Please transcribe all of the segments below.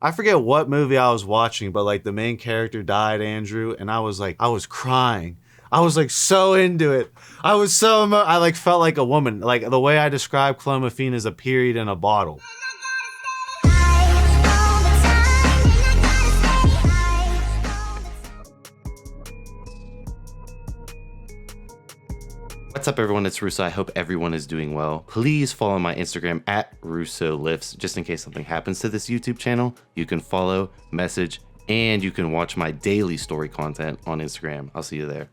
I forget what movie I was watching, but like the main character died, Andrew, and I was crying. I was like so into it. I was so I like felt like a woman. Like the way I describe Clomiphene is a period in a bottle. What's up, everyone? It's Russo. I hope everyone is doing well. Please follow my Instagram at Russo Lifts, just in case something happens to this YouTube channel. You can follow, message, and you can watch my daily story content on Instagram. I'll see you there.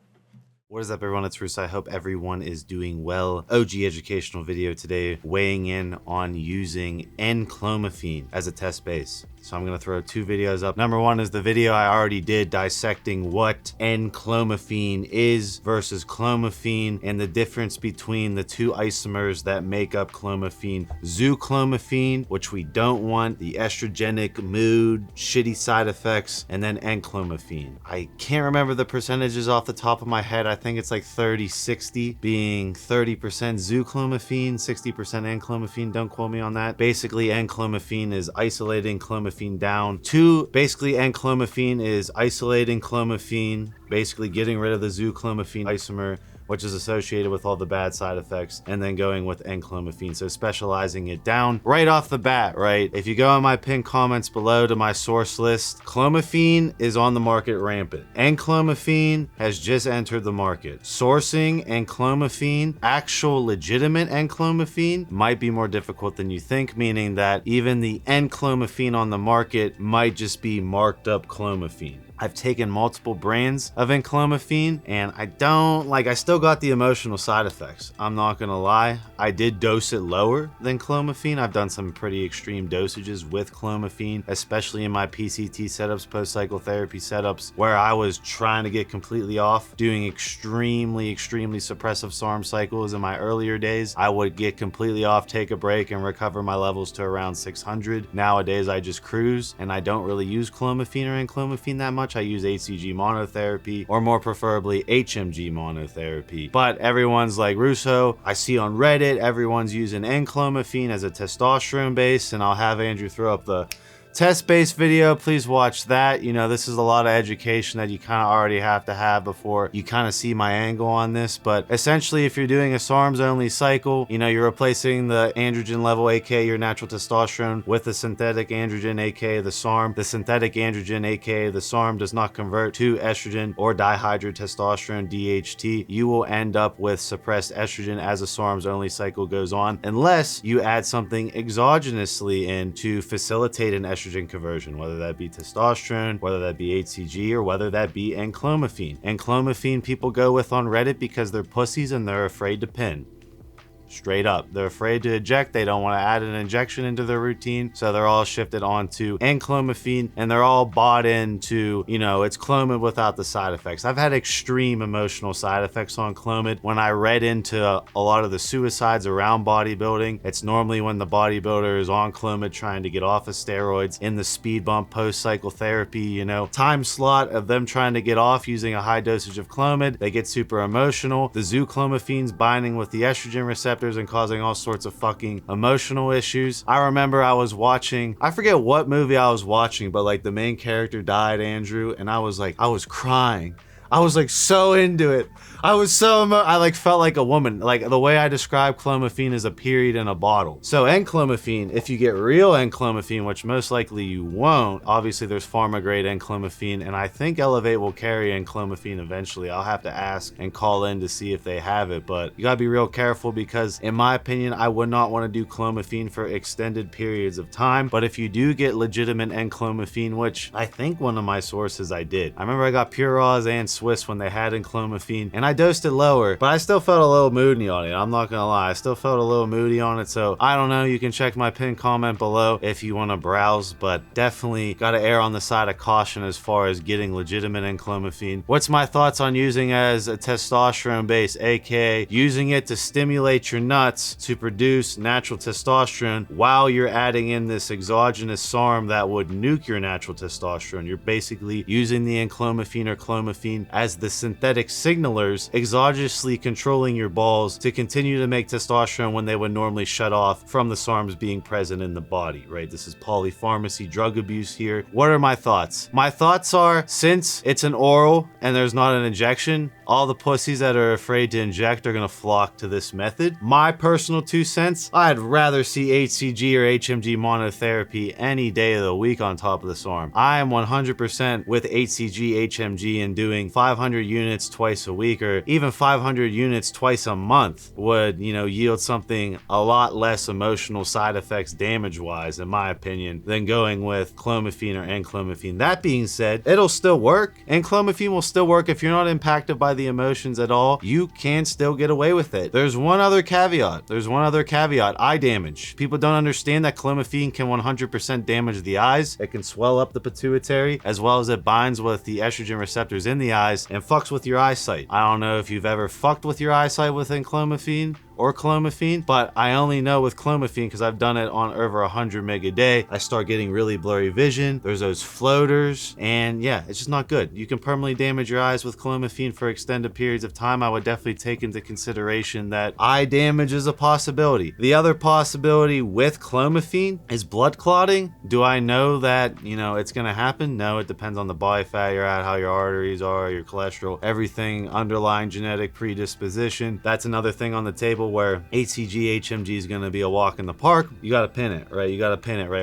What is up, everyone? It's Russo. I hope everyone is doing well. OG educational video today, weighing in on using Enclomifene as a test base. So I'm gonna throw two videos up. Number one is the video I already did dissecting what Enclomifene is versus Clomiphene and the difference between the two isomers that make up Clomiphene. Clomiphene, which we don't want, the estrogenic mood, shitty side effects, and then Enclomifene. I can't remember the percentages off the top of my head. I think it's like 30-60, being 30% Clomiphene, 60% Enclomifene. Don't quote me on that. Basically, Enclomifene is isolating Clomiphene down to basically Enclomifene is isolating Clomiphene, basically getting rid of the Clomiphene isomer, which is associated with all the bad side effects, and then going with Enclomifene. So specializing it down right off the bat, right? If you go in my pinned comments below to my source list, Clomiphene is on the market rampant. Enclomifene has just entered the market. Sourcing Enclomifene, actual legitimate Enclomifene, might be more difficult than you think, meaning that even the Enclomifene on the market might just be marked up Clomiphene. I've taken multiple brands of Enclomifene and I still got the emotional side effects. I'm not gonna lie. I did dose it lower than Clomiphene. I've done some pretty extreme dosages with Clomiphene, especially in my PCT setups, post-cycle therapy setups, where I was trying to get completely off, doing extremely suppressive SARMS cycles. In my earlier days, I would get completely off, take a break, and recover my levels to around 600. Nowadays, I just cruise, and I don't really use Clomiphene or Enclomifene that much. I use HCG monotherapy, or more preferably HMG monotherapy. But everyone's like, Russo, I see on Reddit, everyone's using Enclomifene as a testosterone base, and I'll have Andrew throw up the test-based video. Please watch that. You know, this is a lot of education that you kind of already have to have before you kind of see my angle on this. But essentially, if you're doing a SARMS only cycle, you know, you're replacing the androgen level, aka your natural testosterone, with the synthetic androgen, aka the SARM. The synthetic androgen, aka the SARM, does not convert to estrogen or dihydrotestosterone, DHT. You will end up with suppressed estrogen as a SARMS only cycle goes on, unless you add something exogenously in to facilitate an estrogen conversion, whether that be testosterone, whether that be HCG, or whether that be Enclomifene. Enclomifene people go with on Reddit because they're pussies and they're afraid to pin. Straight up. They're afraid to eject. They don't want to add an injection into their routine. So they're all shifted onto Enclomifene, and they're all bought into, you know, it's Clomid without the side effects. I've had extreme emotional side effects on Clomid. When I read into a lot of the suicides around bodybuilding, it's normally when the bodybuilder is on Clomid trying to get off of steroids in the speed bump post-cycle therapy, you know, time slot of them trying to get off using a high dosage of Clomid. They get super emotional. The Clomiphene's binding with the estrogen receptor and causing all sorts of fucking emotional issues. I remember I was watching, I forget what movie I was watching, but like the main character died, Andrew, and I was crying. I was like so into it. I like felt like a woman. Like the way I describe Clomiphene is a period in a bottle. So Enclomifene, if you get real Enclomifene, which most likely you won't, obviously there's pharma grade Enclomifene, and I think Elevate will carry Enclomifene eventually. I'll have to ask and call in to see if they have it, but you gotta be real careful because in my opinion, I would not want to do Clomiphene for extended periods of time. But if you do get legitimate Enclomifene, which I think one of my sources I did. I remember I got Pure Raws and Swiss when they had Enclomifene, and I dosed it lower, but I still felt a little moody on it. I'm not gonna lie, I still felt a little moody on it. So I don't know, you can check my pinned comment below if you want to browse, but definitely gotta err on the side of caution as far as getting legitimate Enclomifene. What's my thoughts on using as a testosterone base, aka using it to stimulate your nuts to produce natural testosterone while you're adding in this exogenous SARM that would nuke your natural testosterone? You're basically using the Enclomifene or Clomiphene acting as the synthetic signalers, exogenously controlling your balls to continue to make testosterone when they would normally shut off from the SARMs being present in the body, right? This is polypharmacy, drug abuse here. What are my thoughts? My thoughts are, since it's an oral and there's not an injection, all the pussies that are afraid to inject are gonna flock to this method. My personal 2 cents, I'd rather see HCG or HMG monotherapy any day of the week on top of the SARM. I am 100% with HCG, HMG, and doing 500 units twice a week, or even 500 units twice a month would, yield something a lot less emotional side effects damage-wise, in my opinion, than going with Clomiphene or Enclomifene. That being said, it'll still work. Enclomifene will still work if you're not impacted by the emotions at all. You can still get away with it. There's one other caveat. Eye damage. People don't understand that Clomiphene can 100% damage the eyes. It can swell up the pituitary, as well as it binds with the estrogen receptors in the eyes and fucks with your eyesight. I don't know if you've ever fucked with your eyesight with Enclomifene or Clomiphene, but I only know with Clomiphene because I've done it on over 100 meg a day. I start getting really blurry vision. There's those floaters, and yeah, it's just not good. You can permanently damage your eyes with Clomiphene for extended periods of time. I would definitely take into consideration that eye damage is a possibility. The other possibility with Clomiphene is blood clotting. Do I know that, it's gonna happen? No, it depends on the body fat you're at, how your arteries are, your cholesterol, everything, underlying genetic predisposition. That's another thing on the table where HCG, HMG is going to be a walk in the park. You got to pin it, right?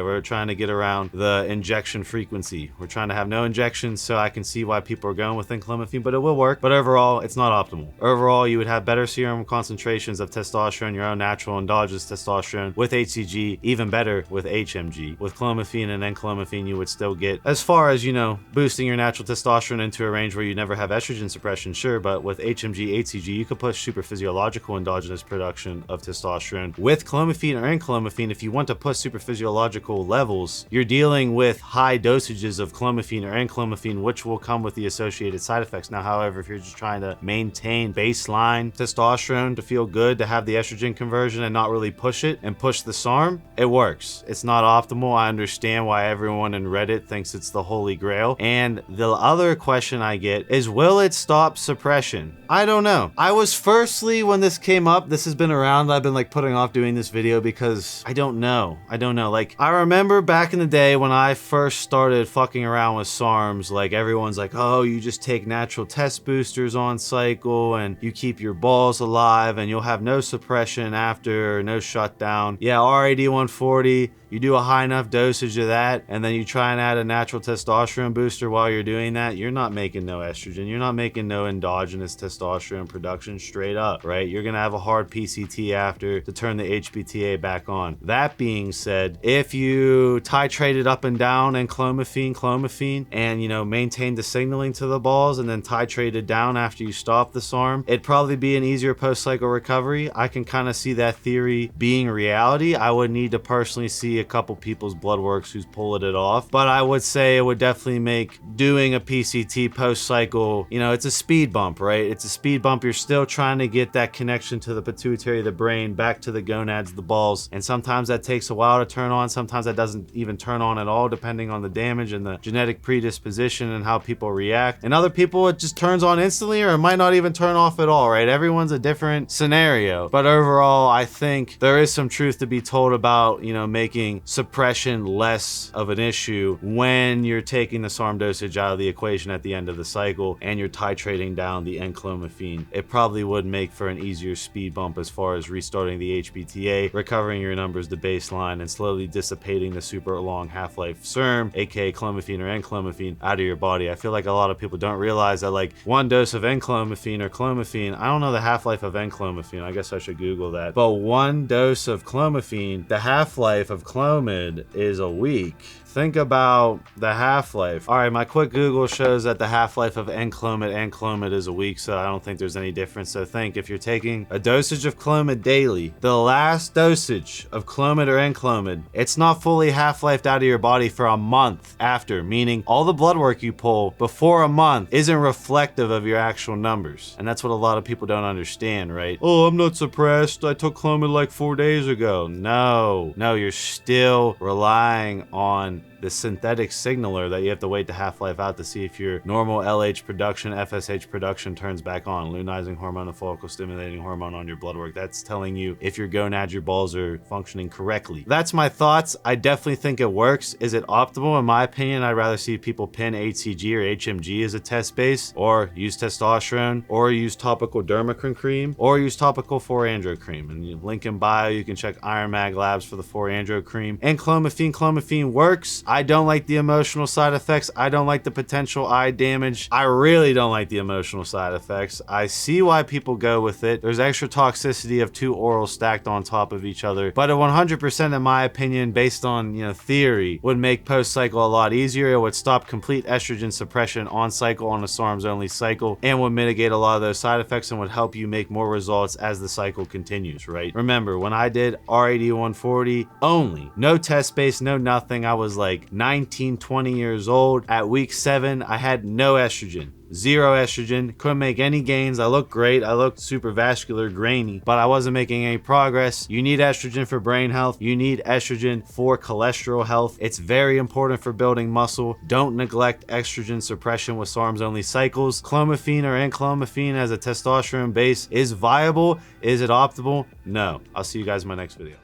We're trying to get around the injection frequency. We're trying to have no injections, so I can see why people are going with Enclomifene, but it will work. But overall, it's not optimal. Overall, you would have better serum concentrations of testosterone, your own natural endogenous testosterone with HCG, even better with HMG. With Clomiphene and Enclomifene, you would still get, as far as, boosting your natural testosterone into a range where you never have estrogen suppression, sure, but with HMG, HCG, you could push super physiological endogenous production of testosterone. With Clomiphene or Enclomifene, if you want to push super physiological levels, you're dealing with high dosages of Clomiphene or Enclomifene, which will come with the associated side effects. Now, however, if you're just trying to maintain baseline testosterone to feel good, to have the estrogen conversion and not really push it and push the SARM, it works. It's not optimal. I understand why everyone in Reddit thinks it's the holy grail. And the other question I get is, will it stop suppression? I don't know. I was firstly, when this came up, this has been around, I've been putting off doing this video because I don't know. I remember back in the day when I first started fucking around with SARMs, everyone's like, oh, you just take natural test boosters on cycle and you keep your balls alive and you'll have no suppression after, no shutdown. Yeah, RAD 140, you do a high enough dosage of that and then you try and add a natural testosterone booster while you're doing that, you're not making no estrogen, you're not making no endogenous testosterone production, straight up, right? You're gonna have a hard PCT after to turn the HPTA back on. That being said, if you titrate it up and down and Clomiphene, and maintain the signaling to the balls and then titrate it down after you stop the SARM, it'd probably be an easier post-cycle recovery. I can kind of see that theory being reality. I would need to personally see a couple people's blood works who's pulling it off, but I would say it would definitely make doing a PCT post-cycle, it's a speed bump, right? It's a speed bump. You're still trying to get that connection to the pituitary, the brain, back to the gonads, the balls, and sometimes that takes a while to turn on. Sometimes that doesn't even turn on at all, depending on the damage and the genetic predisposition and how people react. And other people, it just turns on instantly, or it might not even turn off at all, right? Everyone's a different scenario, but overall, I think there is some truth to be told about, making suppression less of an issue when you're taking the SARM dosage out of the equation at the end of the cycle and you're titrating down the Enclomifene. It probably would make for an easier speed bump as far as restarting the HPTA, recovering your numbers to baseline, and slowly dissipating the super long half-life SERM, aka Clomiphene or Enclomifene, out of your body. I feel like a lot of people don't realize that one dose of Enclomifene or Clomiphene, I don't know the half-life of Enclomifene, I guess I should Google that, but one dose of Clomiphene, the half-life of Clomid is a week. Think about the half-life. All right, my quick Google shows that the half-life of Clomid is a week, so I don't think there's any difference. So think, if you're taking a dosage of Clomid daily, the last dosage of Clomid or Enclomid, it's not fully half-lifed out of your body for a month after, meaning all the blood work you pull before a month isn't reflective of your actual numbers. And that's what a lot of people don't understand, right? Oh, I'm not suppressed. I took Clomid 4 days ago. No, you're still relying on on the synthetic signaler that you have to wait the half-life out to see if your normal LH production, FSH production turns back on, luteinizing hormone and follicle stimulating hormone on your blood work. That's telling you if your gonads, your balls are functioning correctly. That's my thoughts. I definitely think it works. Is it optimal? In my opinion, I'd rather see people pin HCG or HMG as a test base, or use testosterone, or use topical dermacrine cream, or use topical 4-andro cream. And you link in bio, you can check Iron Mag Labs for the 4-andro cream. And Clomiphene works. I don't like the emotional side effects. I don't like the potential eye damage. I really don't like the emotional side effects. I see why people go with it. There's extra toxicity of 2 orals stacked on top of each other, but a 100% in my opinion, based on theory, would make post-cycle a lot easier. It would stop complete estrogen suppression on cycle on a SARMS only cycle, and would mitigate a lot of those side effects and would help you make more results as the cycle continues, right? Remember, when I did RAD 140 only, no test base, no nothing, I was like 19, 20 years old. At week 7, I had no estrogen. 0 estrogen, couldn't make any gains. I looked great, I looked super vascular, grainy, but I wasn't making any progress. You need estrogen for brain health, you need estrogen for cholesterol health. It's very important for building muscle. Don't neglect estrogen suppression with SARMs only cycles. Clomiphene or Enclomifene as a testosterone base is viable. Is it optimal? No. I'll see you guys in my next video.